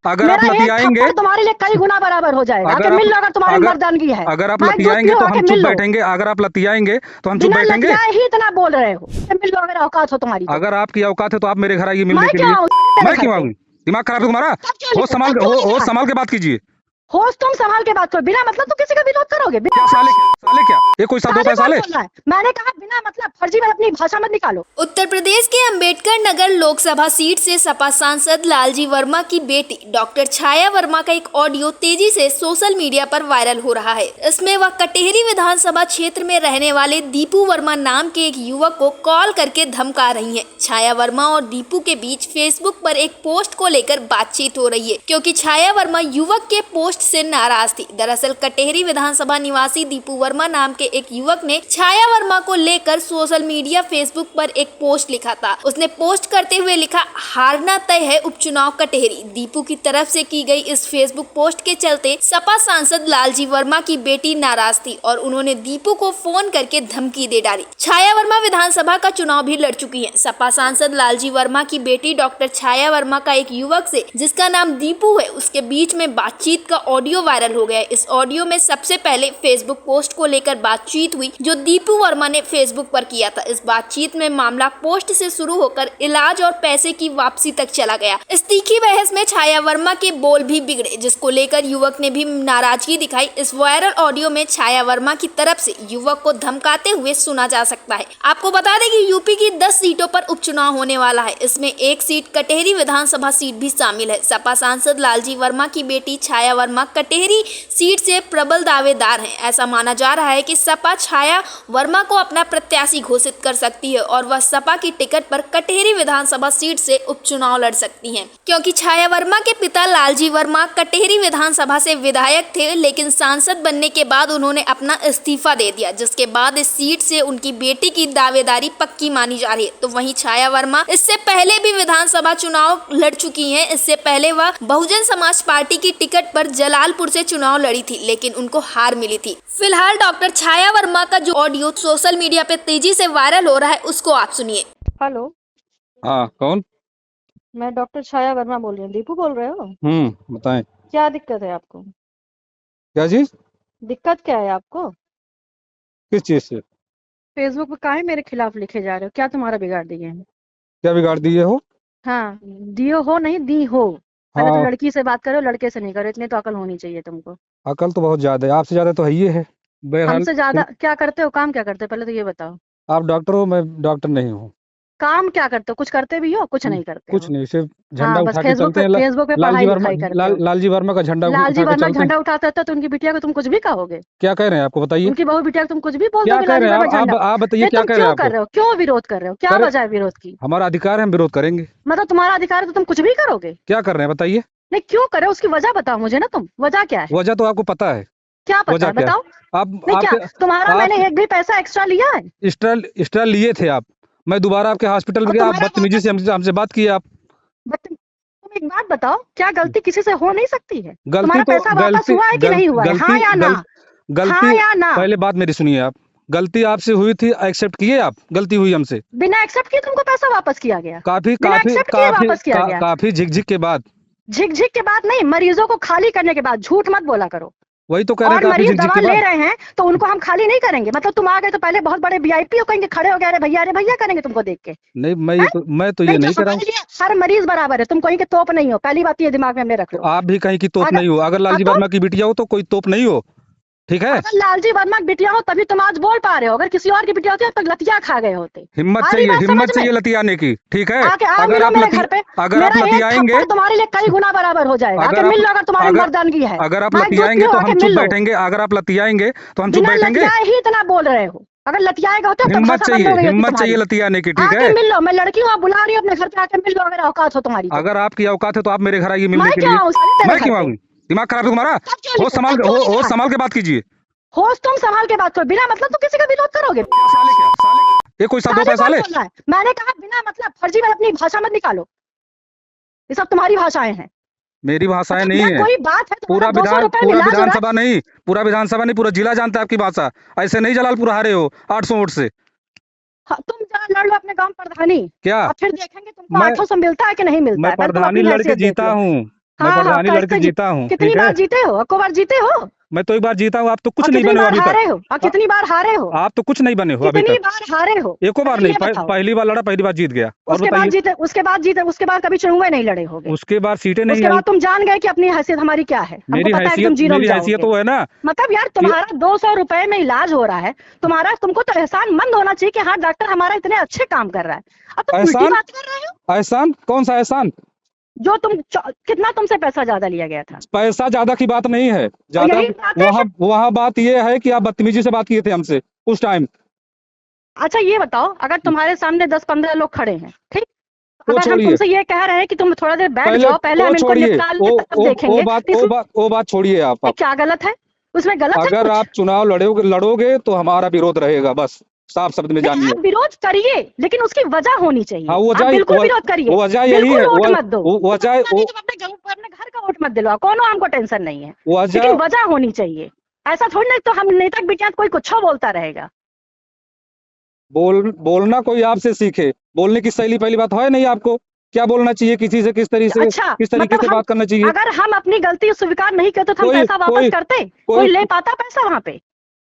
अगर आप मेरा एक लतियाएंगे, थप्पड़ तुम्हारे लिए कई गुना बराबर हो जाएगा। आके अगर आप मिल लो अगर तुम्हारी अगर मर्दानगी है। अगर आप माइक दूध लतियाएंगे पियो, तो आके हम चुप मिल लो। बैठेंगे, अगर आप लतियाएंगे तो हम चुप बिना बैठेंगे। लतियाए ही इतना बोल रहे हो। आके मिल लो अगर औकात हो तुम्हारी तो। अगर आपकी औकात है तो आप मेरे घर आइए मिलने मैं के क्यों लिए। आऊँ तेरे मैं घर क्यों पे? आऊँ? दिमाग खराब है तुम्हारा? तब क्यों नहीं, तब क्यों नहीं होश दिखा? संभाल के बात कीजिए। होश तुम संभाल के बात करो। बिना मतलब तुम किसी का विरोध करोगे? क्या साले, क्या साले, क्या ये कोई शब्द होता साले है कौन साले? बोल रहा है? मैंने कहा बिना मतलब फर्जी में अपनी भाषा मत निकालो। उत्तर प्रदेश के अंबेडकर नगर लोकसभा सीट से सपा सांसद लालजी वर्मा की बेटी डॉक्टर छाया वर्मा का एक ऑडियो तेजी से सोशल मीडिया पर वायरल हो रहा है। इसमें वह कटेहरी विधानसभा क्षेत्र में रहने वाले दीपू वर्मा नाम के एक युवक को कॉल करके धमका रही हैं। छाया वर्मा और दीपू के बीच फेसबुक पर एक पोस्ट को लेकर बातचीत हो रही है, क्योंकि छाया वर्मा युवक के पोस्ट से नाराज थी। दरअसल कटेहरी विधानसभा निवासी दीपू वर्मा नाम के एक युवक ने छाया वर्मा को लेकर सोशल मीडिया फेसबुक पर एक पोस्ट लिखा था। उसने पोस्ट करते हुए लिखा, हारना तय है उपचुनाव कटेहरी। दीपू की तरफ से की गई इस फेसबुक पोस्ट के चलते सपा सांसद लालजी वर्मा की बेटी नाराज थी और उन्होंने दीपू को फोन करके धमकी दे डाली। छाया वर्मा विधानसभा का चुनाव भी लड़ चुकी है। सपा सांसद लालजी वर्मा की बेटी डॉक्टर छाया वर्मा का एक युवक से, जिसका नाम दीपू है, उसके बीच में बातचीत का ऑडियो वायरल हो गया है। इस ऑडियो में सबसे पहले फेसबुक पोस्ट को लेकर बातचीत हुई जो दीपू वर्मा ने फेसबुक पर किया था। इस बातचीत में मामला पोस्ट से शुरू होकर इलाज और पैसे की वापसी तक चला गया। इस तीखी बहस में छाया वर्मा के बोल भी बिगड़े, जिसको लेकर युवक ने भी नाराजगी दिखाई। इस वायरल ऑडियो में छाया वर्मा की तरफ से युवक को धमकाते हुए सुना जा सकता है। आपको बता दें कि यूपी की 10 सीटों पर उपचुनाव होने वाला है। इसमें एक सीट कटेहरी विधानसभा सीट भी शामिल है। सपा सांसद लालजी वर्मा की बेटी छाया वर्मा कटेहरी सीट से प्रबल दावेदार हैं। ऐसा माना जा रहा है कि सपा छाया वर्मा को अपना प्रत्याशी घोषित कर सकती है और वह सपा की टिकट पर कटेहरी विधानसभा सीट से उपचुनाव लड़ सकती हैं, क्योंकि छाया वर्मा के पिता लालजी वर्मा कटेहरी विधानसभा से विधायक थे, लेकिन सांसद बनने के बाद उन्होंने अपना इस्तीफा दे दिया, जिसके बाद इस सीट से उनकी बेटी की दावेदारी पक्की मानी जा रही है। तो वहीं छाया वर्मा इससे पहले भी विधानसभा चुनाव लड़ चुकी हैं। इससे पहले वह बहुजन समाज पार्टी की टिकट पर जलालपुर से चुनाव लड़ी थी, लेकिन उनको हार मिली थी। फिलहाल डॉक्टर छाया वर्मा का जो ऑडियो सोशल मीडिया पे तेजी से वायरल हो रहा है, उसको आप सुनिए। हेलो, हाँ, कौन? मैं डॉक्टर छाया वर्मा बोल रही हूँ। दीपू बोल रहे हो? बताएं। क्या दिक्कत है आपको? क्या चीज? दिक्कत क्या है आपको? किस चीज से? फेसबुक पे काहे मेरे खिलाफ लिखे जा रहे हो? क्या तुम्हारा बिगाड़ दिए हैं? क्या बिगाड़ दिए हो? हाँ, दियो हो नहीं दी हो। पहले तो हाँ, लड़की से बात करो, लड़के से नहीं करो। इतनी तो अकल होनी चाहिए तुमको। अकल तो बहुत ज्यादा है, आपसे ज्यादा तो है ही है। बहरहाल हमसे ज्यादा क्या करते हो? काम क्या करते हो पहले तो ये बताओ। आप डॉक्टर हो, मैं डॉक्टर नहीं हूँ। काम क्या करते हो? कुछ करते भी हो? कुछ नहीं करते कुछ हो? नहीं, सिर्फ झंडा हाँ, बस उठा के चलते हैं। फेसबुक पे लालजी पढ़ाई वर्मा, लिखाई करते हो। लालजी वर्मा का झंडा लालजी उठा के वर्मा चलते हैं। झंडा उठाता था तो उनकी बिटिया को तुम कुछ भी कहोगे? क्या कह रहे हैं, आपको बताइए। उनकी बहू बिटिया को तुम कुछ भी बोल क्या दोगे? कह लालजी रहे हैं वर्मा झंडा। आप बताइए, नहीं, क्या तुम कह रहे हैं क्यों कर आपको? रहे हो? क्यों विरोध कर रहे हो? क्या करे, वजह है विरोध की? हमारा अधिकार है, हम विरोध करेंगे। मतलब तुम्हारा अधिकार है तो तुम कुछ भी करोगे? क्या कर रहे हैं बताइए। नहीं, क्यों कर रहे हो? उसकी वजह बताओ मुझे ना। तुम वजह क्या है? वजह तो आपको पता है। क्या पता वजह है क्या है? बताओ। आप नहीं, क्या आपके तुम्हारा आप मैंने एक भी पैसा एक्स्ट्रा लिया है? एक्स्ट्रा लिए थे आप। मैं दोबारा आपके हॉस्पिटल में और गया, आप तुम्हारा बदतमीजी से हमसे बात की आप। तुम एक बात बताओ, क्या गलती किसी से हो नहीं सकती है? गलती तुम्हारा तो पैसा वापस हुआ है कि नहीं हुआ है? हाँ या ना? गलती हाँ या ना? पहले बात मेरी सुनिए आप। गलती आपसे हुई थी, एक्सेप्ट किए आप, गलती हुई हमसे। बिना एक्सेप्ट किए तुमको पैसा वापस किया गया? काफी बिना काफी एक्सेप्ट किए काफी वापस किया गया? काफी झिकझिक के बाद। झिकझिक के बाद नहीं, मरीजों को खाली करने के बाद। झूठ मत बोला करो। वही तो कह रहे और हैं, काफी मरीज झिकझिक दवा के ले बाद। रहे हैं तो उनको हम खाली नहीं करेंगे? मतलब तुम आ गए तो पहले बहुत बड़े वीआईपी हो कहेंगे, खड़े हो गए अरे भैया करेंगे तुमको देख के? नहीं, मैं तो ये नहीं कर रहा हूँ। हर मरीज बराबर है। तुम कहीं के तोप नहीं हो, पहली बात ये दिमाग में हमने रख तो लो। आप भी कहीं की तोप अगर नहीं हो। अगर लालजी तो वर्मा की बिटिया हो तो कोई तोप नहीं हो, ठीक है? अगर लालजी वर्मा की बिटिया हो तभी तुम आज बोल पा रहे हो। अगर किसी और की बिटिया होती तो लतिया खा गए होते। हिम्मत आ रही बात समझ हिम्मत में? चाहिए लतियाने की, ठीक है? आके आ अगर मिलो आप मेरे घर पे। अगर आप मेरा एक लतियाएंगे, थप्पड़ तुम्हारे लिए कई गुना बराबर हो जाएगा। आके मिल लो अगर तुम्हारी मर्दानगी है। अगर आप माइक दूध लतियाएंगे पियो, तो आके हम चुप मिल लो। बैठेंगे। अगर आप लतियाएंगे तो हम चुप बिना बैठेंगे। लतियाए ही इतना बोल रहे हो। अगर लतियाएगा होते तो हिम्मत भाषा बंद हो गई होती चाहिए तुम्हारी। लतियाने की, ठीक आके है? मिल लो। मैं लड़की हूँ, आप बुला रही हो अपने घर पे। आके मिल लो अगर औकात हो तुम्हारी तो। अगर आपकी औकात है तो आप मेरे घर आइए मिलने मैं के क्यों लिए। आऊँ साले तेरे मैं घर क्यों पे? आऊँ? दिमाग खराब है तुम्हारा? तब क्यों नहीं होश दिखा? संभाल के बात कीजिए। होश तुम संभाल के बात करो। बिना मतलब तुम किसी का विरोध करोगे? क्या साले, क्या साले, ये कोई शब्द होता है कौन साले? बोल रहा है? मैंने कहा बिना मतलब फर्जी में अपनी भाषा मत निकालो। ये सब तुम्हारी भाषाएं हैं। मेरी भाषाएं मतलब नहीं है। कोई बात है पूरा तुम्हारा 200 रुपए में इलाज हो रहा है। पूरा विधानसभा नहीं, पूरा जिला जानता है आपकी भाषा। ऐसे नहीं जलालपुर हारे हो 800 वोट से। हाँ, तुम जरा लड़ लो अपने गांव प्रधानी। क्या और फिर देखेंगे तुमको मैं 800 मिलता है कि नहीं मिलता मैं है। पहले तुम प्रधानी अपनी लड़के हैसियत देख जीता लो। हूँ। मैं हाँ हाँ, प्रधानी कैसे लड़के जीता हूँ, कितनी ठीक बार है। जीते हो? अक्को बार जीते हो? मैं तो एक बार जीता हूँ, आप तो कुछ और नहीं कितनी बने हो बार अभी हारे तक। हो? और कितनी बार हारे हो? आप तो कुछ नहीं बने हो अभी कितनी तक। बार हारे हो? एको बार पहले नहीं, ये बताओ। पहली बार लड़ा, पहली बार जीत गया। और उसके बाद बताइए, जीते, उसके बाद कभी चुनाव नहीं लड़े होगे। उसके बाद सीटें नहीं उसके आई। बाद तुम जान गए कि अपनी हैसियत हमारी क्या है। हमको मेरी पता है कि तुम जीरो में मेरी हैसियत जाओगे। तो है ना मतलब यार, कि तुम्हारा 200 रुपए में इलाज हो रहा है, तुमको तो एहसान मंद होना चाहिए कि हाँ, डॉक्टर हमारा इतने अच्छे काम कर रहा है। अब तुम उल्टी एहसान, बात कर रहे हो। एहसान कौन सा एहसान? जो कितना तुमसे पैसा ज्यादा लिया गया था? पैसा ज्यादा की बात नहीं है, और ज्यादा यही बात है। वहाँ वहाँ बात ये है कि आप बदतमीजी से बात किए थे हमसे उस टाइम। अच्छा ये बताओ, अगर तुम्हारे सामने 10-15 लोग खड़े हैं, ठीक, वो अगर हम छोड़िए, तुमसे ये कह रहे हैं कि तुम थोड़ा देर बैठ पहले जाओ, पहले वो हम इनको छोड़िए, निकाल ले तब देखेंगे, तो इसमें वो बात छोड़िए आप। क्या गलत है? उसमें गलत है अगर कुछ? आप चुनाव लड़ोगे तो हमारा विरोध रहेगा, बस साफ शब्द में नहीं, जानिए। आप विरोध करिए, लेकिन उसकी वजह होनी हाँ, चाहिए। आप बिल्कुल विरोध करिए, वजह यही बिल्कुल है, वोट मत दो। वजह तुम अपने घर का वोट मत दिलवाओ, कोनो हमको टेंशन नहीं है, वजह लेकिन वजह होनी चाहिए। ऐसा थोड़ी ना तो हम नेता बिटिया कोई कुछ बोलता रहेगा। बोलना कोई आपसे सीखे, बोलने की शैली पहली बात है नहीं आपको, क्या बोलना चाहिए किसी से, किस तरीके अच्छा, से मतलब बात करना चाहिए। अगर हम अपनी गलती स्वीकार नहीं करते तो हम कोई पैसा वापस करते? कोई ले पाता पैसा वहाँ पे?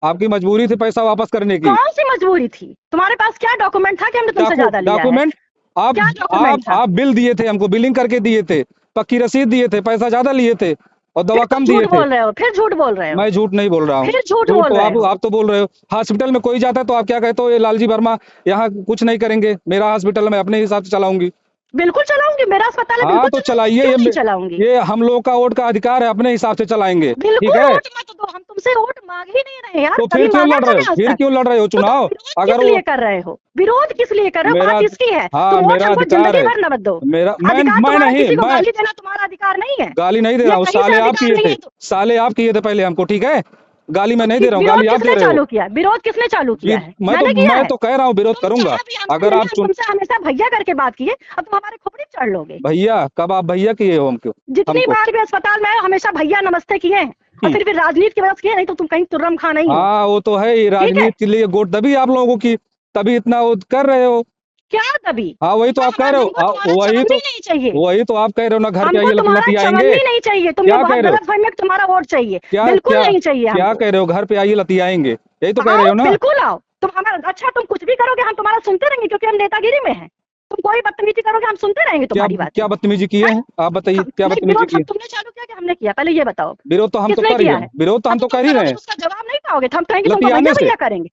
आपकी मजबूरी थी पैसा वापस करने की। कौन सी मजबूरी थी? तुम्हारे पास क्या डॉक्यूमेंट था कि हमने तुमसे ज्यादा लिया है? डॉक्यूमेंट क्या डॉक्यूमेंट था? आप बिल दिए थे हमको, बिलिंग करके दिए थे, पक्की रसीद दिए थे, पैसा ज्यादा लिए थे और दवा फिर कम तुम दिए झूठ थे। बोल रहे हो, फिर झूठ बोल रहे हो। मैं झूठ नहीं बोल रहा हूँ, फिर झूठ झूठ बोल तो रहे हो। आप तो बोल रहे हो। हॉस्पिटल में कोई जाता है तो आप क्या कहते हो, ये लालजी वर्मा यहाँ कुछ नहीं करेंगे, मेरा हॉस्पिटल मैं अपने हिसाब से चलाऊंगी। बिल्कुल चलाऊंगी, मेरा अस्पताल है, हाँ बिल्कुल तो चलाऊंगी, चलाइए, क्यों नहीं चलाऊंगी? ये हम लोग का वोट का अधिकार है, अपने हिसाब से चलाएंगे, ठीक बिल्कुल है। वोट मत दो, हम तुमसे वोट मांग ही नहीं रहे यार, तो कभी फिर क्यों मांगा लड़ था रहे हो, आज फिर तक? क्यों लड़ रहे हो तो चुनाव? विरोध अगर किस लिए कर रहे हो? विरोध किस लिए कर रहे हो? मेरा बात इसकी है। हाँ, तुम वोट मेरा हमको अधिकार जिंदगी है, भर न मत दो। मेरा अधिकार मैं तुम्हारा नहीं, किसी को मैं गाली देना तुम्हारा अधिकार नहीं है। गाली नहीं दे ये रहा हूँ, कहीं से साले आप अधिकार किए नहीं थे, है साले आप किए थे पहले हमको, ठीक है। गाली मैं नहीं दे रहा हूँ, विरोध गाली आप दे किसने रहे हो। चालू किया? विरोध किसने चालू किया है? मैंने किया मैं है। तो कह रहा हूँ विरोध तुम करूंगा। जहाँ भी हमसे अगर मिले, आप हम तुमसे हमेशा भैया करके बात किए, अब तुम हमारे खोपड़ी चढ़ लोगे। भैया, कब आप भैया किए हो हमको? जितनी बार भी अस्पताल में आए हो, हमेशा भैया नमस्ते किए हैं, और फिर भी राजनीति की वजह से किए, नहीं तो तुम कहीं तुर्रम खा नहीं हो। हाँ वो तो है, ये ठीक है? राजनीति के लिए वोट दबी आप लोगों की, तभी इतना वो कर रहे हो। क्या तभी? हाँ वही तो आप कह रहे हो, नहीं चाहिए। वही तो आप कह रहे हो ना, घर पे हमको आइए तुम्हारा लतियाएंगे। चवन्नी नहीं चाहिए। तुम क्या ये बहुत कह रहे हो? गलत फहमी है कि तुम्हारा वोट चाहिए। क्या बिल्कुल क्या नहीं चाहिए क्या हमको। कह रहे हो, घर पे आइए लतियाएंगे, यही तो कह रहे आओ, हो ना। बिल्कुल आओ। तुम हमारा अच्छा, तुम कुछ भी करोगे हम तुम्हारा सुनते रहेंगे, क्योंकि हम नेतागिरी में हैं। तुम कोई बदतमीजी करोगे हम सुनते रहेंगे क्या तुम्हारी बात। क्या बदतमीजी किए हैं आप बताइए, क्या बदतमीजी विरोध की है? तुमने चालू किया कि हमने किया? पहले ये बताओ। विरोध तो हम तो किसने कर ही किया रहे है? हैं, विरोध तो हम तो कर ही रहे हैं। उसका जवाब नहीं पाओगे तो हम कहेंगे तुमको लतियाने भैया से, भैया करेंगे।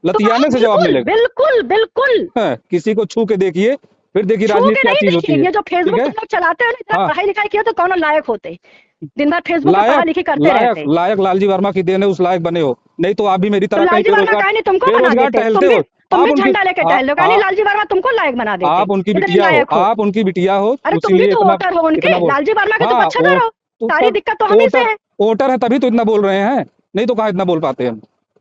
लतियाने से जवाब मिलेगा। बिल्कुल बिल्कुल। हाँ, किसी को छू के देखिए, फिर देखिए छू राजनीति के क्या नहीं चीज होती देखिए, है। ये जो फेसबुक ठीक है? तुम लोग चलाते हो ना, इतना हाँ। पढ़ाई लिखाई किया तो कौन लायक होते? दिन भर फेसबुक पर पढ़ा लिखी करते रहते। लायक लालजी वर्मा की देन है, उस लायक बने हो, नहीं तो आप भी मेरी तो तरह कहीं लालजी वर्मा का नहीं तुमको बना बेरोजगार देते। टहलते हो। तुम आप भी उनकी झंडा लेके टहल लो, कहीं लालजी वर्मा तुमको लायक बना देते। आप उनकी इतने बिटिया लायक हो, आप उनकी बिटिया हो, अरे तुम भी इसीलिए तो इतना वोटर हो उनके। इतना बोल। लालजी वर्मा के तो हाँ, पक्षधर हो। सारी दिक्कत तो हम ही से है। वोटर है तभी तो इतना बोल रहे हैं, नहीं तो कहाँ इतना बोल पाते हम।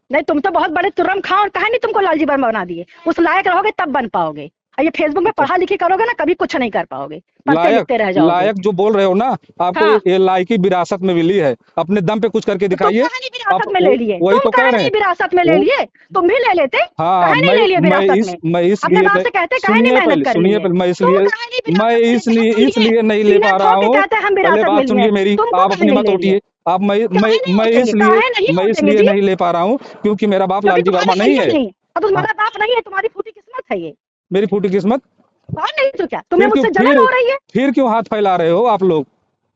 नहीं, तुम तो बहुत बड़े तुर्रम खां, और कहा नहीं तुमको लालजी वर्मा बना दिए। उस लायक रहोगे तब बन पाओगे, और ये फेसबुक में पढ़ा लिखी करोगे ना, कभी कुछ नहीं कर पाओगे, पढ़ते लिखते रह जाओगे। लायक जो बोल रहे हो ना, आपको हाँ। ये लायकी विरासत में मिली है, अपने दम पे कुछ करके दिखाइए। तुम कहानी विरासत में ले लिए, वही तुम तो कह रहे कहानी हैं, विरासत में ले लिए, तुम भी ले लेते। हाँ, कहानी ले लिए विरासत में। मैं अपने बाप से कहते कहानी मेहनत कर सुनिए लिए। पहले, मैं तुम इसलिए नहीं ले पा रहा हूँ। पहले बात सुनिए मेरी, आप अपनी मत उठिए। आप मैं इसलिए नहीं ले पा रहा हूँ क्योंकि मेरा बाप लालजी वर्मा नहीं है। अब तुम्हारा बाप नहीं है, तुम्हारी फूटी किस्मत है ये। मेरी फूटी किस्मत और नहीं तो क्या, तुम्हें मुझसे जलन हो रही है? फिर क्यों हाथ फैला रहे हो आप लोग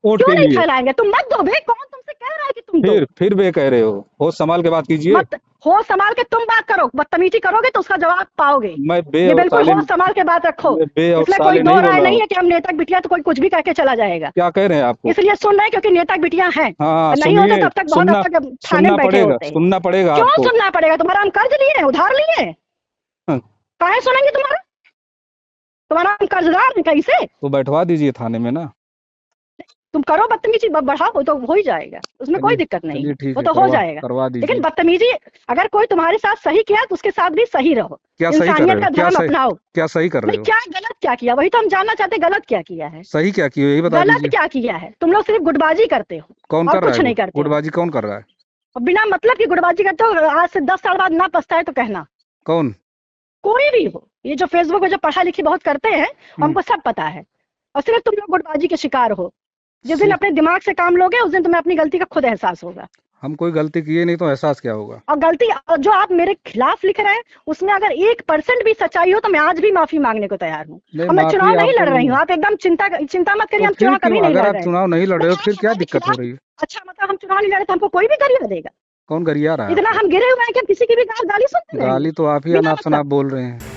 वोट क्यों के नहीं लिए? फैलाएंगे? तुम मत दो बे, कौन तुमसे कह रहा है कि तुम दो? फिर वे कह रहे हो, होश संभाल के बात कीजिए। मत होश संभाल के तुम बात करो, बदतमीजी करोगे तो उसका जवाब पाओगे। मैं बे ये और बिल्कुल साले होश संभाल के बात रखो। बे और इसमें साले कोई दो नहीं बोल राय रहा नहीं हूँ। है कि हम नेता बिटिया तो कोई कुछ भी कह के चला जाएगा। क्या कह रहे हैं आपको? इसलिए सुन रहे हैं क्योंकि नेता बिटिया हैं। हाँ, नहीं होते सुनिए, तब तक बहुत हद तक थाने में बैठे होते हैं। सुनना पड़ेगा क्यों आपको। सुनना पड़ेगा? तुम्हारा हम कर्ज लिए हैं, उधार लिए हैं। हाँ। काहे सुनेंगे तुम्हारा हम कर्जदार हैं कैसे? तो बैठवा दीजिए थाने में ना। तुम करो बदतमीजी, बढ़ाओ तो हो ही जाएगा, उसमें कोई दिक्कत नहीं है, वो तो हो जाएगा। लेकिन बदतमीजी अगर कोई तुम्हारे साथ सही किया तो उसके साथ भी सही रहो, इंसानियत का धर्म अपनाओ। क्या सही कर रहे हो? क्या गलत क्या किया, वही तो हम जानना चाहते, गलत क्या किया है? सही क्या किया यही बता दीजिए। गलत क्या किया है? तुम लोग सिर्फ गुटबाजी करते हो, कौन और कर रहा कुछ है? नहीं करते। गुटबाजी कौन कर रहा है? और बिना मतलब की गुटबाजी करते हो, आज से 10 साल बाद ना पछताए तो कहना। कौन? कोई भी हो, ये जो फेसबुक पे जो पढ़ा लिखी बहुत करते हैं, हमको सब पता है, और सिर्फ तुम लोग गुटबाजी के शिकार हो। जिस दिन अपने दिमाग से काम लोगे उस दिन तुम्हें अपनी गलती का खुद एहसास होगा। हम कोई गलती किए नहीं तो एहसास क्या होगा। और गलती जो आप मेरे खिलाफ लिख रहे हैं उसमें अगर 1% भी सच्चाई हो तो मैं आज भी माफी मांगने को तैयार हूँ। और मैं चुनाव नहीं लड़ रही हूँ, आप एकदम चिंता मत करिए। हम चुनाव कभी नहीं लड़ रहे हैं। चुनाव नहीं लड़ रहे हो फिर क्या दिक्कत हो रही है? अच्छा मतलब हम चुनाव नहीं लड़े तो हमको कोई भी गरिया देगा? कौन गरिया रहा है? इतना हम गिरे हुए हैं कि किसी की भी गाली सुनते हैं? गाली तो आप ही अनाप शनाप बोल रहे हैं।